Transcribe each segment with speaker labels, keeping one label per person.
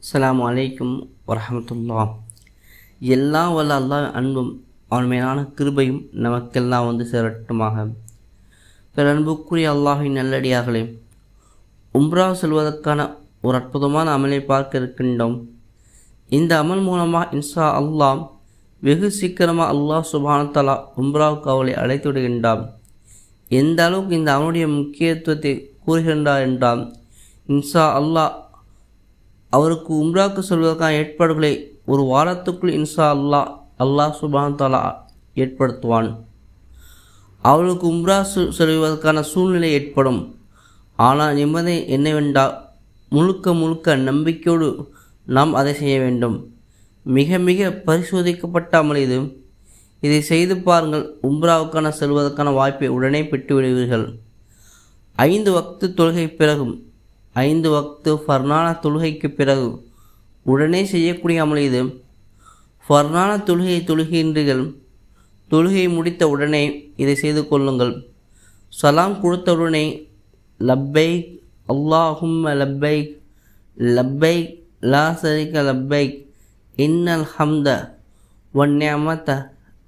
Speaker 1: அஸ்ஸலாமு அலைக்கும் வரஹ்மத்துல்லாஹ். எல்லாம் வல்ல அல்லாஹ் அன்பும் அவன் மேலான கிருபையும் நமக்கெல்லாம் சேரட்டுமாக. பிற அன்புக்குரிய அல்லாஹின் நல்லடியார்களே, உம்ரா செல்வதற்கான ஒரு அற்புதமான அமலை பார்க்க இருக்கின்றோம். இந்த அமல் மூலமாக இன்ஷா அல்லாஹ் வெகு சீக்கிரமாக அல்லாஹ் சுப்ஹானஹு வ தஆலா உம்ராவுக்கு அவளை அழைத்து விடுகின்றார். எந்த அளவுக்கு இந்த அவனுடைய முக்கியத்துவத்தை கூறுகின்றார் என்றால், இன்ஷா அல்லாஹ் அவருக்கு உம்ராவுக்கு செல்வதற்கான ஏற்பாடுகளை ஒரு வாரத்துக்குள் இன்ஷா அல்லாஹ் சுப்ஹானஹு வ தஆலா ஏற்படுத்துவான். அவளுக்கு உம்ரா செல்வதற்கான சூழ்நிலை ஏற்படும். ஆனால் நிம்மதி என்னவென்றால், முழுக்க நம்பிக்கையோடு நாம் அதை செய்ய வேண்டும். மிக மிக பரிசோதிக்கப்பட்ட அமல் இது. இதை செய்து பாருங்கள், உம்ராவுக்கான செல்வதற்கான வாய்ப்பை உடனே பெற்று விடுவீர்கள். 5 வக்து தொழுகை பிறகும் 5 வக்து ஃபர்னான தொழுகைக்கு பிறகு உடனே செய்யக்கூடிய அமல் இது. ஃபர்னான தொழுகையை தொழுகின்றீர்கள், தொழுகையை முடித்த உடனே இதை செய்து கொள்ளுங்கள். சலாம் கொடுத்தவுடனே லப்பைக் அல்லாஹும்ம லப்பைக் லப்பைக் லா ஷரீக லப்பைக் இன்னல் ஹம்த வன்னிஅமத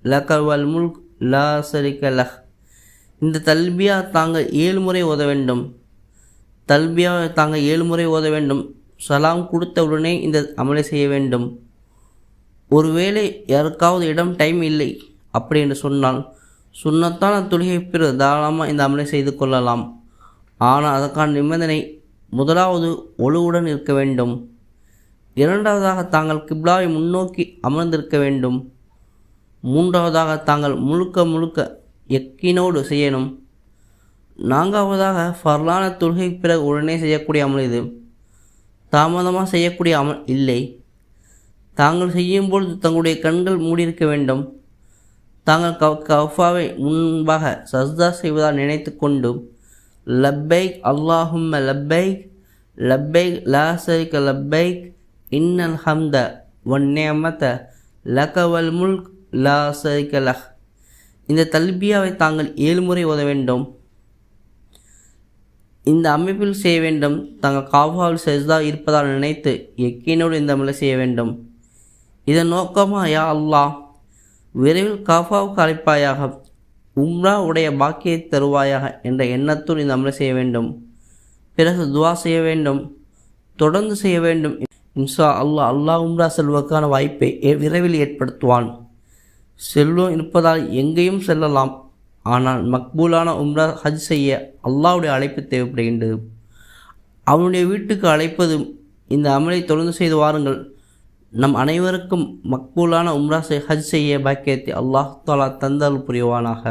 Speaker 1: லக வல் முல்க் லா ஷரீக லஹ். இந்த தல்பியா தாங்கள் 7 முறை ஓத வேண்டும். தல்பியாவை தாங்கள் 7 முறை ஓத வேண்டும். சலாம் கொடுத்தவுடனே இந்த அமலை செய்ய வேண்டும். ஒருவேளை யாருக்காவது டைம் இல்லை அப்படி என்று சொன்னால், சுன்னத்தான தொழுகை பிறகு தாராளமாக இந்த அமலை செய்து கொள்ளலாம். ஆனால் அதற்கான நிபந்தனை, முதலாவது ஒழுவுடன் இருக்க வேண்டும். இரண்டாவதாக தாங்கள் கிப்லாவை முன்னோக்கி அமர்ந்திருக்க வேண்டும். மூன்றாவதாக தாங்கள் முழுக்க யக்கீனோடு செய்யணும். நான்காவதாக ஃபர்லான தொழுகை பிறகு உடனே செய்யக்கூடிய அமல் இது. தாமதமாக செய்யக்கூடிய அமல் இல்லை. தாங்கள் செய்யும்பொழுது தங்களுடைய கண்கள் மூடியிருக்க வேண்டும். தாங்கள் கஃபாவை முன்பாக சஜ்தா செய்வதால் நினைத்து கொண்டு லப்பைக் அல்லாஹும்ம லப்பைக் லப்பைக் லா ஷரீக லப்பைக் இன்னல் ஹம்த வன்னிஅமத லக வல் முல்க் லா ஷரீக லஹ். இந்த தல்பியாவை தாங்கள் 7 முறை ஓத வேண்டும். இந்த அமைப்பில் செய்ய வேண்டும். தாங்கள் காஃபாவில் சஜ்தா இருப்பதால் நினைத்து யக்கீனோடு இந்த அமலை செய்ய வேண்டும். இதன் நோக்கமாக, யா அல்லாஹ், விரைவில் காஃபாவுக்கு அழைப்பாயாக, உம்ரா உடைய பாக்கியை தருவாயாக என்ற எண்ணத்தோடு இந்த அமலை செய்ய வேண்டும். பிறகு துவா செய்ய வேண்டும். தொடர்ந்து செய்ய வேண்டும். இன்ஷா அல்லாஹ் உம்ரா செல்வதற்கான வாய்ப்பை விரைவில் ஏற்படுத்துவான். செல்வம் இருப்பதால் எங்கேயும் செல்லலாம். ஆனால் மக்பூலான உம்ரா ஹஜ் செய்ய அல்லாஹ்வுடைய அழைப்பு தேவைப்படுகின்றது. அவனுடைய வீட்டுக்கு அழைப்பது. இந்த அமலை தொடர்ந்து செய்து வாருங்கள். நம் அனைவருக்கும் மக்பூலான உம்ரா ஹஜ் செய்ய பாக்கியத்தை அல்லாஹ் தஆலா தந்தல் புரிவானாக.